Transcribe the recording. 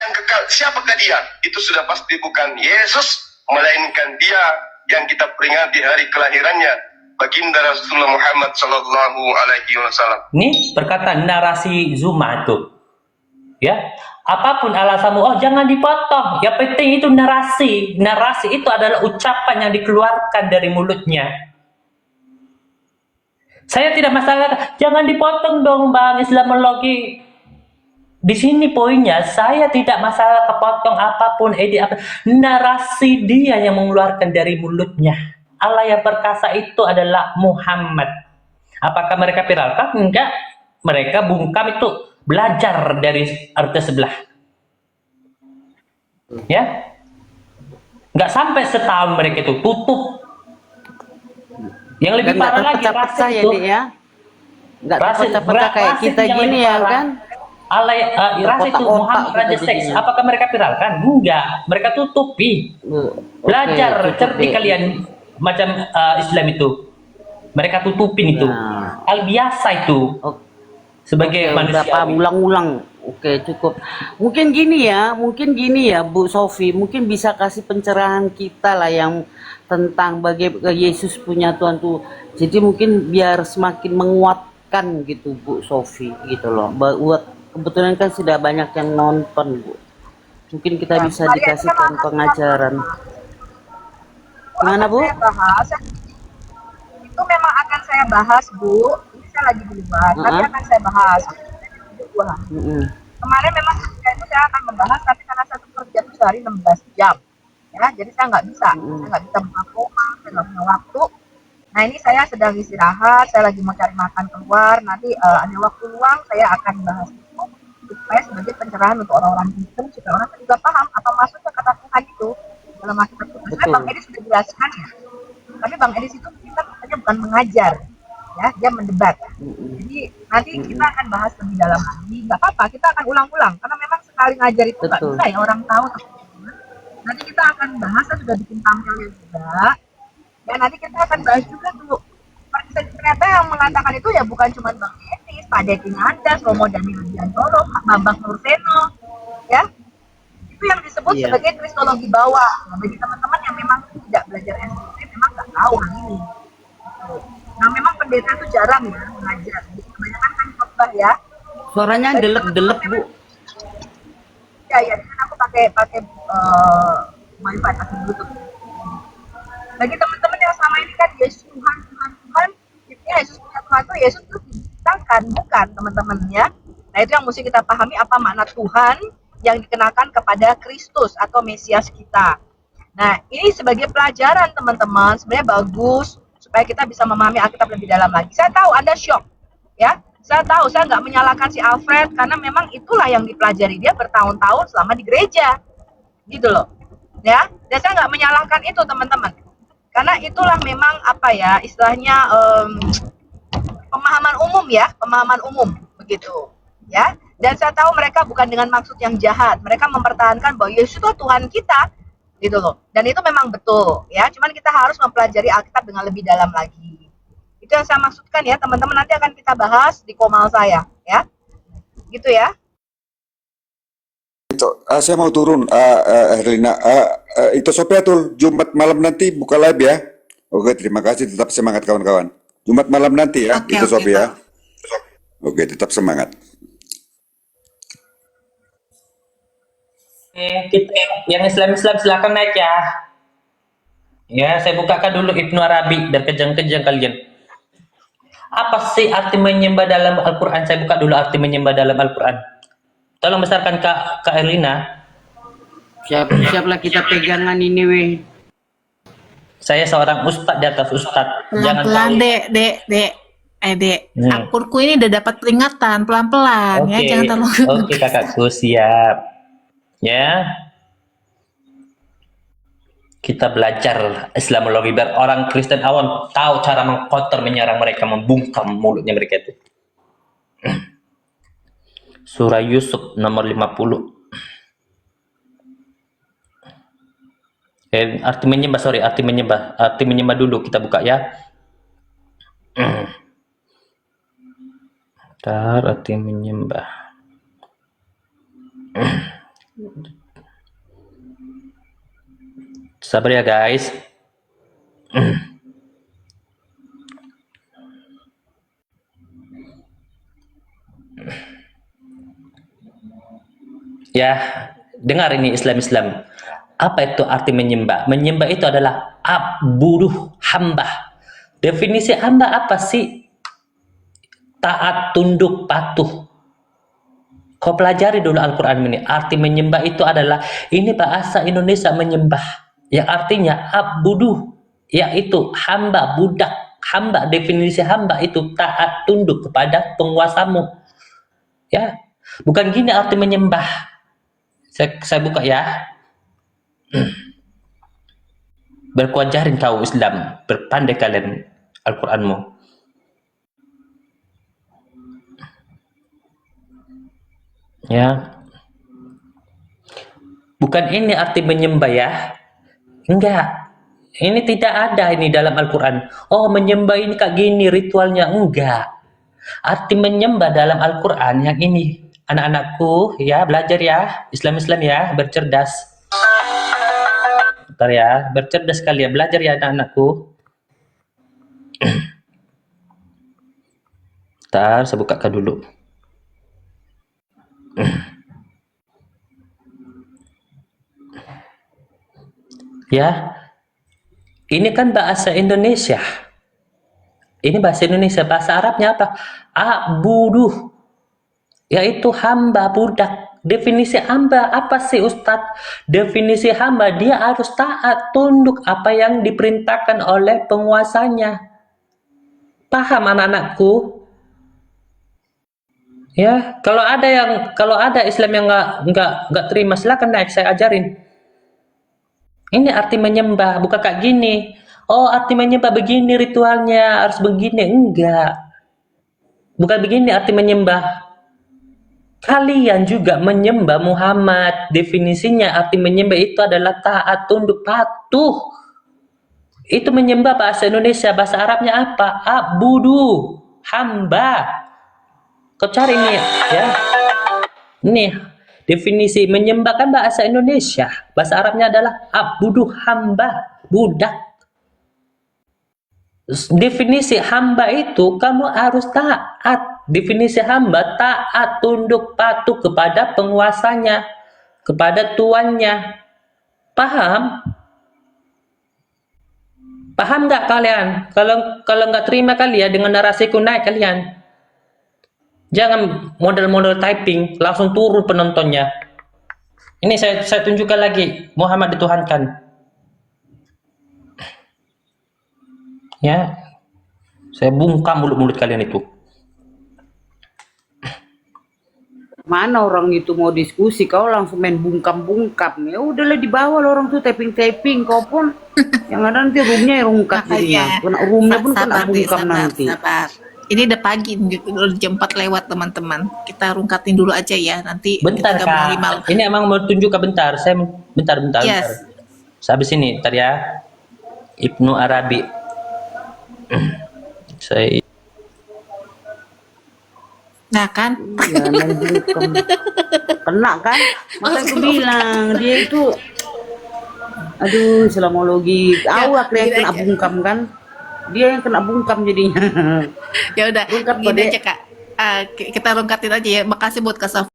yang kekal. Siapakah dia? Itu sudah pasti bukan Yesus, melainkan dia yang kita peringati hari kelahirannya, baginda Rasulullah Muhammad Sallallahu Alaihi Wasallam. Ini perkataan narasi Zuma itu, ya. Apapun alasanmu, oh jangan dipotong. Yang penting itu narasi. Narasi itu adalah ucapan yang dikeluarkan dari mulutnya. Saya tidak masalah, jangan dipotong dong Bang Islamologi. Di sini poinnya, saya tidak masalah kepotong apapun, narasi dia yang mengeluarkan dari mulutnya. Allah yang perkasa itu adalah Muhammad. Apakah mereka viralkan? Enggak. Mereka bungkam itu belajar dari arti sebelah. Ya. Enggak sampai setahun mereka itu tutup. Yang lebih parah lagi rasa itu. Ya. Enggak terpecah-pecah kayak kita gini ya kan. Rasa itu Muhammad Raja Seks. Apakah mereka viralkan? Enggak. Mereka tutupi. Belajar cerdik kalian macam Islam itu. Mereka tutupin itu. Hal biasa itu. Sebagai manusia. Berapa ulang-ulang. Oke, cukup. Mungkin gini ya Bu Sofi, mungkin bisa kasih pencerahan kita lah yang tentang bagaimana Yesus punya Tuhan tuh. Jadi mungkin biar semakin menguatkan gitu Bu Sofi gitu loh. Buat kebetulan kan sudah banyak yang nonton Bu. Mungkin kita bisa dikasihkan pengajaran. Gimana Bu? Itu memang akan saya bahas Bu. Ini saya lagi di luar, tapi akan saya bahas. Kemarin memang itu saya akan membahas, tapi karena saya kerja itu sehari 16 jam, ya, jadi saya nggak bisa buka koma, saya nggak punya waktu. Nah ini saya sedang istirahat, saya lagi mau cari makan keluar, nanti ada waktu luang saya akan bahas itu supaya sebagai pencerahan untuk orang-orang Kristen supaya orang juga paham apa maksudnya kata Tuhan itu dalam Alkitab. Sebenarnya Bang Edi sudah jelaskan ya, tapi Bang Edi itu kita katanya bukan mengajar, ya, dia mendebat. Jadi nanti kita akan bahas lebih dalam lagi. Nggak apa-apa, kita akan ulang-ulang karena memang sekali ngajar itu nggak bisa ya orang tahu. Nanti kita akan bahas, saya sudah bikin tampilnya juga. Ya nanti kita akan bahas juga tuh. Ternyata yang mengatakan itu ya bukan cuma Bang Edi, Pak Deki Nadas, Romo Daniel Diantoro, Bambang Nurseno, ya. Itu yang disebut sebagai kristologi bawah. Nah, bagi teman-teman yang memang tidak belajar SPP memang nggak tahu hal ini. Nah memang pendeta itu jarang ya mengajar, jadi kebanyakan kan khotbah ya. Suaranya delep-delep Bu. Ya, kan aku pakai wifi, pakai Bluetooth. Bagi teman-teman yang sama ini kan Yesus Tuhan, Yesus punya Tuhan itu Yesus itu diciptakan, bukan teman-teman ya. Nah itu yang mesti kita pahami apa makna Tuhan yang dikenakan kepada Kristus atau Mesias kita. Nah ini sebagai pelajaran teman-teman, sebenarnya bagus supaya kita bisa memahami Alkitab lebih dalam lagi. Saya tahu Anda shock, ya. Saya tahu, saya nggak menyalahkan si Alfred karena memang itulah yang dipelajari dia bertahun-tahun selama di gereja, gitu loh, ya. Dan saya nggak menyalahkan itu teman-teman, karena itulah memang apa ya istilahnya pemahaman umum begitu, ya. Dan saya tahu mereka bukan dengan maksud yang jahat, mereka mempertahankan bahwa Yesus itu Tuhan kita. Gitu loh, dan itu memang betul ya, cuman kita harus mempelajari Alkitab dengan lebih dalam lagi. Itu yang saya maksudkan ya teman-teman, nanti akan kita bahas di komal saya ya, gitu ya. Itu saya mau turun Herlina, itu Sophia tuh Jumat malam nanti buka live ya. Oke, terima kasih, tetap semangat kawan-kawan. Jumat malam nanti ya, itu Sophia. Oke, tetap semangat. Kita yang Islam silakan naik ya. Ya, saya bukakan dulu Ibnu Arabi dan kejang-kejang kalian. Apa sih arti menyembah dalam Al-Quran? Saya buka dulu arti menyembah dalam Al-Quran. Tolong besarkan Kak Erlina. Siap-siaplah kita pegangan ini weh. Saya seorang ustadz di atas ustadz. Pelan-pelan dek. Akunku ini udah dapat peringatan pelan-pelan ya, jangan terlalu. Oke, kakakku siap. Ya, kita belajar Islamologi biar orang Kristen awam tahu cara mengkotor, menyerang mereka, membungkam mulutnya mereka itu. Surah Yusuf nomor 50. Arti menyembah dulu kita buka ya. Arti menyembah. Sabar ya guys. Ya, dengar ini Islam-Islam. Apa itu arti menyembah? Menyembah itu adalah abduh, hamba. Definisi hamba apa sih? Taat, tunduk, patuh. Kau pelajari dulu Al-Quran ini. Arti menyembah itu adalah, ini bahasa Indonesia menyembah. Yang artinya abduh, yaitu hamba, budak. Hamba, definisi hamba itu taat, tunduk kepada penguasamu. Ya, bukan gini arti menyembah. Saya buka ya. Berkuajarin kau Islam, berpandai kalian Al-Quranmu. Ya, bukan ini arti menyembah ya. Enggak, ini tidak ada ini dalam Al-Quran. Oh, menyembah ini kayak gini ritualnya. Enggak. Arti menyembah dalam Al-Quran yang ini. Anak-anakku ya, belajar ya, Islam-Islam ya, bercerdas. Bentar ya, bercerdas sekali ya, belajar ya anak-anakku. Bentar, saya bukakan dulu. Ya, ini kan bahasa Indonesia. Ini bahasa Indonesia, bahasa Arabnya apa? Abuduh, yaitu hamba, budak. Definisi hamba apa sih Ustadz? Definisi hamba, dia harus taat, tunduk apa yang diperintahkan oleh penguasanya. Paham anak-anakku? Ya, kalau ada Islam yang nggak terima, silakan naik, saya ajarin. Ini arti menyembah, bukan kayak gini. Oh, arti menyembah begini ritualnya, harus begini. Enggak. Bukan begini arti menyembah. Kalian juga menyembah Muhammad. Definisinya arti menyembah itu adalah taat, tunduk, patuh. Itu menyembah bahasa Indonesia, bahasa Arabnya apa? Abudu, hamba. Kau cari nih ya. Nih, definisi menyembah kan bahasa Indonesia. Bahasa Arabnya adalah abudu, hamba, budak. Definisi hamba itu kamu harus taat. Definisi hamba taat, tunduk, patuh kepada penguasanya, kepada tuannya. Paham? Paham nggak kalian? Kalau nggak terima kali ya dengan narasiku, naik kalian. Jangan model-model typing, langsung turun penontonnya. Ini saya tunjukkan lagi, Muhammad dituhankan. Ya, saya bungkam mulut-mulut kalian itu. Mana orang itu mau diskusi, kau langsung main bungkam-bungkam. Ya udahlah, di bawah orang tuh typing-typing, kau pun yang ada nanti roomnya rungkat jadinya. Kena roomnya pun kena bungkam nanti. Sabar. Ini udah pagi, udah jam 4 lewat teman-teman. Kita rungkatin dulu aja ya, nanti Bentar ketika Kak, mulai malam. ini emang mau tunjuk bentar. Saya bentar. Yes. Habis ini, ntar ya. Ibnu Arabi. Saya Nah kan, Ya, main bungkam. Kena kan? Maka aku bilang dia itu, aduh, Islamologi. Awak dia yang kena bungkam kan? Dia yang kena bungkam jadinya. ya udah, Rungkat, gini Dek. aja Kak. Kita rungkatin aja ya. Makasih buat Kak Sof.